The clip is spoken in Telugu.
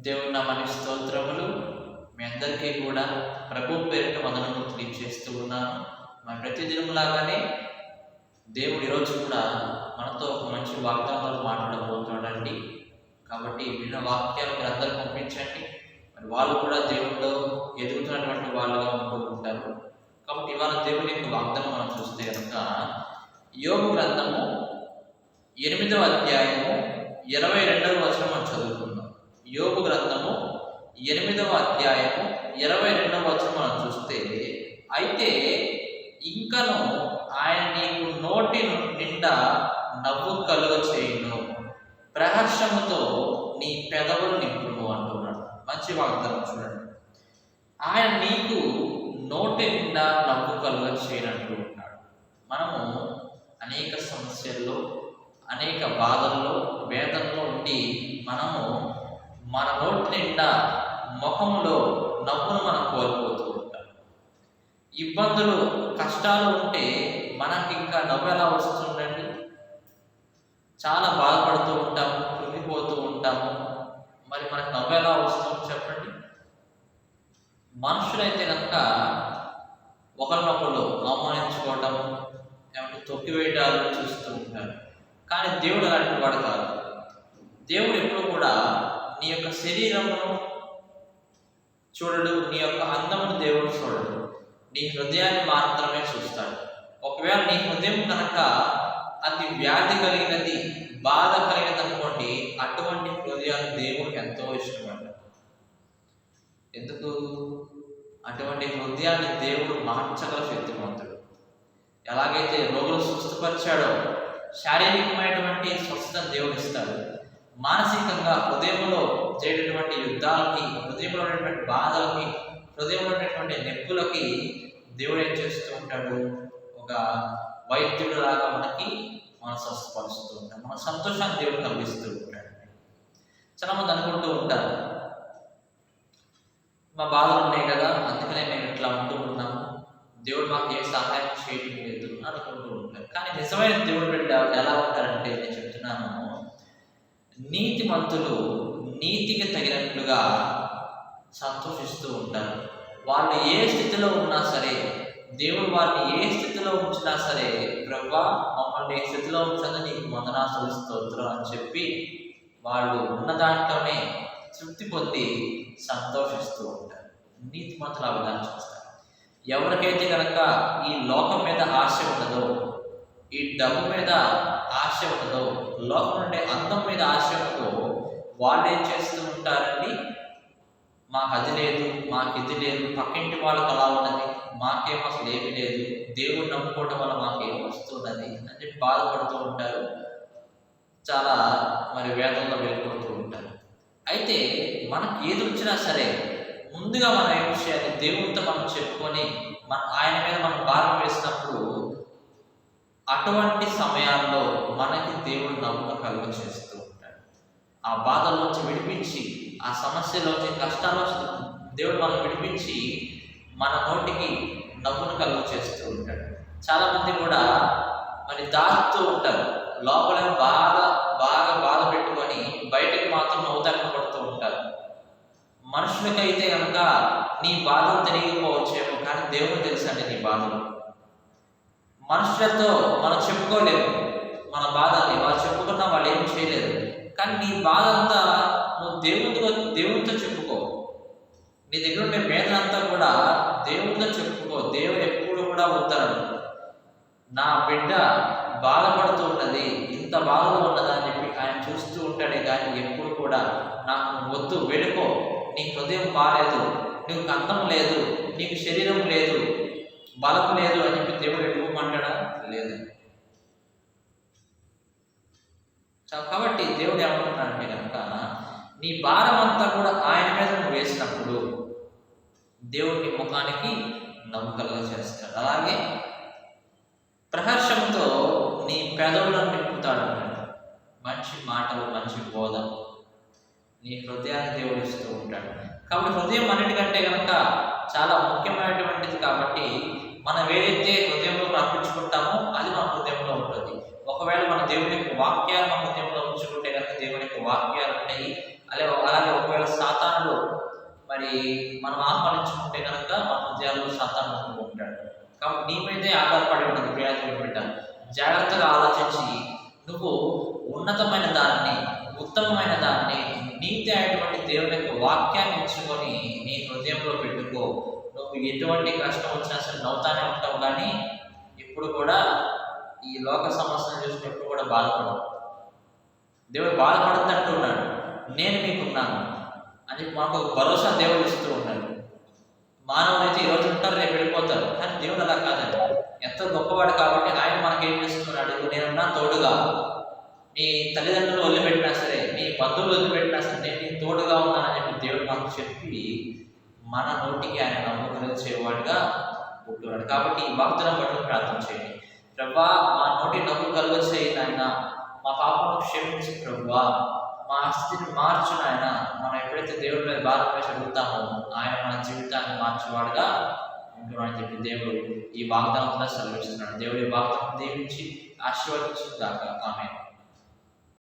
దేవుని నామానికి స్తోత్రములు. మీ అందరికీ కూడా ప్రభు పేరిట వందనములు తెలియజేస్తూ ఉన్నాను. మన ప్రతి దినములాగానే దేవుడు ఈరోజు కూడా మనతో ఒక మంచి వాగ్దానాలు మాట్లాడబోతున్నాడండి. కాబట్టి విన్న వాక్యాలు మీరు అందరూ పంపించండి. మరి వాళ్ళు కూడా దేవుడిలో ఎదుగుతున్నటువంటి వాళ్ళుగా ఉంటూ ఉంటారు. కాబట్టి ఇవాళ దేవుని యొక్క వాగ్దానం మనం చూస్తే కనుక యోబు గ్రంథము 8వ అధ్యాయము 22వ వచనం మనం చదువుకుందాం. యోబు గ్రంథము 8వ అధ్యాయము 22వ వచనం మనం చూస్తే, అయితే ఇంకను ఆయన నీకు నోటి నిండా నవ్వు కలుగ చేయును, ప్రహర్షముతో నీ పెదవులు నింపును అంటున్నాడు. మంచి వాగ్దానం చూడండి. ఆయన నీకు నోటి నిండా నవ్వు కలుగ చేయనంటూ ఉన్నాడు. మనము అనేక సమస్యల్లో, అనేక బాధల్లో, వేదనలో ఉండి మనము మన నోటి నిండా ముఖంలో నవ్వును మనం కోల్పోతూ ఉంటాం. ఇబ్బందులు, కష్టాలు ఉంటే మనకి ఇంకా నవ్వు ఎలా వస్తుందండి? చాలా బాధపడుతూ ఉంటాము, కృంగిపోతూ ఉంటాము. మరి మనకు నవ్వు ఎలా వస్తుంది చెప్పండి? మనుషులైతే కనుక ఒకరినొకరు అవమానించుకోవటం, ఏమంటే తొక్కివేయటాలు చూస్తూ ఉంటారు. కానీ దేవుడు అలాంటి వాడు కాదు. దేవుడు ఎప్పుడు కూడా నీ యొక్క శరీరమును చూడడు, నీ యొక్క అందమును దేవుడు చూడడు, నీ హృదయాన్ని మాత్రమే చూస్తాడు. ఒకవేళ నీ హృదయం కనుక అది వ్యాధి కలిగినది, బాధ కలిగినది అనుకోండి, అటువంటి హృదయాన్ని దేవుడికి ఎంతో ఇష్టపడ్డాడు. ఎందుకు? అటువంటి హృదయాన్ని దేవుడు మార్చగల శక్తివంతుడు. ఎలాగైతే రోగులు స్వస్థపరిచాడో శారీరకమైనటువంటి స్వస్థతను దేవుడు ఇస్తాడు, మానసికంగా హృదయంలో చేయటటువంటి యుద్ధాలకి, హృదయంలో ఉన్నటువంటి బాధలకి, హృదయంలో ఉన్నటువంటి నొప్పులకి దేవుడు ఏం చేస్తూ ఉంటాడు? ఒక వైద్యుడు లాగా మనకి మనం స్వస్థపరుస్తూ ఉంటాం. మన సంతోషాన్ని దేవుడు కలిగిస్తూ ఉంటాడు. చాలా మంది అనుకుంటూ ఉంటారు, మా బాధలు ఉన్నాయి కదా, అందుకనే మేము ఇట్లా ఉంటూ ఉన్నాము, దేవుడు మాకు ఏ సహాయం చేయడం లేదు అనుకుంటూ ఉంటారు. కానీ నిజమైన దేవుడు బిడ్డ ఎలా ఉంటారంటే, నేను చెప్తున్నాను, నీతిమంతులు నీతికి తగినట్లుగా సంతోషిస్తూ ఉంటారు. వాళ్ళు ఏ స్థితిలో ఉన్నా సరే, దేవుడు వారిని ఏ స్థితిలో ఉంచినా సరే, ప్రభువా మమ్మల్ని ఏ స్థితిలో ఉంచదో నీకు వందనాలు స్తోత్రం అని చెప్పి వాళ్ళు ఉన్న దాంట్లోనే తృప్తి పొంది సంతోషిస్తూ ఉంటారు. నీతిమంతులు ఆ విధానం చేస్తారు. ఎవరికైతే కనుక ఈ లోకం మీద ఆశ ఉండదో, ఈ డబ్బు మీద ఆశ ఉండదో, లోకం నుండి అందం మీద ఆశ ఉండదో, వాళ్ళు ఏం చేస్తూ ఉంటారండి? మాకు అది లేదు, మాకు ఇది లేదు, పక్కింటి వాళ్ళకి అలా ఉన్నది, మాకేం అసలు ఏమీ లేదు, దేవుడు నమ్ముకోవడం వల్ల మాకేం వస్తున్నది అని చెప్పి బాధపడుతూ ఉంటారు. చాలా మరి వేదంలో వెళ్ళిపోతూ ఉంటారు. అయితే మనకి ఏది వచ్చినా సరే ముందుగా మనం ఏం చేయాలి? దేవుడితో మనం చెప్పుకొని ఆయన మీద మనం భారం వేసినప్పుడు అటువంటి సమయాల్లో మనకి దేవుడు నవ్వును కలుగ చేస్తూ ఉంటాడు. ఆ బాధల్లోంచి విడిపించి, ఆ సమస్యలోంచి, కష్టాల్లోంచి దేవుడు మనం విడిపించి మన నోటికి నవ్వును కలుగ చేస్తూ ఉంటాడు. చాలామంది కూడా మరి దాచుతూ ఉంటారు. లోపల బాగా బాధ పెట్టుకొని బయటకు మాత్రం నవ్వుతూ పడుతూ ఉంటారు. మనుషులకైతే కనుక నీ బాధలు తెలియకపోవచ్చేమో, కానీ దేవుడు తెలుసండి నీ బాధలు. మనుషులతో మనం చెప్పుకోలేము మన బాధని, వాళ్ళు చెప్పుకున్నా వాళ్ళు ఏం చేయలేరు. కానీ నీ బాధ అంతా నువ్వు దేవుడితో చెప్పుకో. నీ దగ్గర ఉండే వేదన అంతా కూడా దేవుడితో చెప్పుకో. దేవుడు ఎప్పుడు కూడా ఉత్తరడు. నా బిడ్డ బాధపడుతూ ఉన్నది, ఇంత బాధలో ఉన్నదా అని చెప్పి ఆయన చూస్తూ ఉంటాడే కానీ ఎప్పుడు కూడా నాకు వద్దు, వెళ్ళిపో, నీ హృదయం బాలేదు, నీకు అందం లేదు, నీకు శరీరం లేదు, బలం లేదు అని చెప్పి దేవుడు వెళ్ళిపోమంటాడా? లేదు. కాబట్టి దేవుడు ఏమంటున్నాడంటే కనుక, నీ భారం అంతా కూడా ఆయన మీద నువ్వు వేసినప్పుడు దేవుడి ముఖానికి నవ్వు కలుగ చేస్తాడు. అలాగే ప్రహర్షంతో నీ పెదవులను నింపుతాడు అన్నాడు. మంచి మాటలు, మంచి బోధ నీ హృదయాన్ని దేవుడు ఇస్తూ ఉంటాడు. కాబట్టి హృదయం అన్నిటికంటే కనుక చాలా ముఖ్యమైనటువంటిది. కాబట్టి మనం ఏదైతే హృదయంలో అర్పించుకుంటామో అది మన హృదయంలో ఉంటుంది. ఒకవేళ మన దేవుని యొక్క వాక్యాలు మన హృదయంలో ఉంచుకుంటే కనుక దేవుని యొక్క వాక్యాలు ఉంటాయి. అలాగే ఒకవేళ సాతాను మరి మనం ఆహ్వానించుకుంటే కనుక మన హృదయాల్లో సాతాను ఉంటూ ఉంటాడు. కాబట్టి నీ మీదే ఆధారపడి ఉన్నది ప్రయోజనం బిడ్డ. జాగ్రత్తగా ఆలోచించి నువ్వు ఉన్నతమైన దాన్ని, ఉత్తమమైన దాన్ని, నీతి అయినటువంటి దేవుని యొక్క వాక్యాన్ని ఎంచుకొని నీ హృదయంలో పెట్టుకో. నువ్వు ఎటువంటి కష్టం వచ్చినా సరే నవ్వుతానే ఉంటావు, కానీ ఇప్పుడు కూడా ఈ లోక సమస్యను చూసి ఎప్పుడు కూడా బాధపడవు. దేవుడు బాధపడద్దు అంటూ ఉన్నాడు, నేను మీకున్నాను అని మాకు ఒక భరోసా దేవుడు ఇస్తూ ఉన్నాడు. మానవులు అయితే ఈరోజు ఉంటారు, రేపు వెళ్ళిపోతారు, కానీ దేవుడు అలా కాదండి. ఎంతో గొప్పవాడు కాబట్టి ఆయన మనకి ఏం చేస్తున్నాడు, నేనున్నా తోడుగా. నీ తల్లిదండ్రులు వదిలిపెట్టినా సరే, నీ బంధువులు వదిలిపెట్టినా సరే, నేను నీ తోడుగా ఉన్నానని చెప్పి దేవుడు మనకు చెప్పి మన నోటికి ఆయన నమ్మకం చేయవాడుగా ఉంటున్నాడు. కాబట్టి ఈ భక్తులను బట్టి ప్రార్థన చేయండి. ప్రభువా, మా నోటి నవ్వు కలుగచేయి నాయన, మా పాపను క్షమించి ప్రభువా, మా స్థితిని మార్చు నాయన. మనం ఎప్పుడైతే దేవుడి మీద భారం వేసి అడుగుతామో ఆయన మన జీవితాన్ని మార్చేవాడుగా ఉంటున్నాడని చెప్పి దేవుడు ఈ వాగ్దానంతో సెలవిస్తున్నాడు. దేవుడి వాగ్దానం దీవించి ఆశీర్వదించిన దాకా ఆమేన్.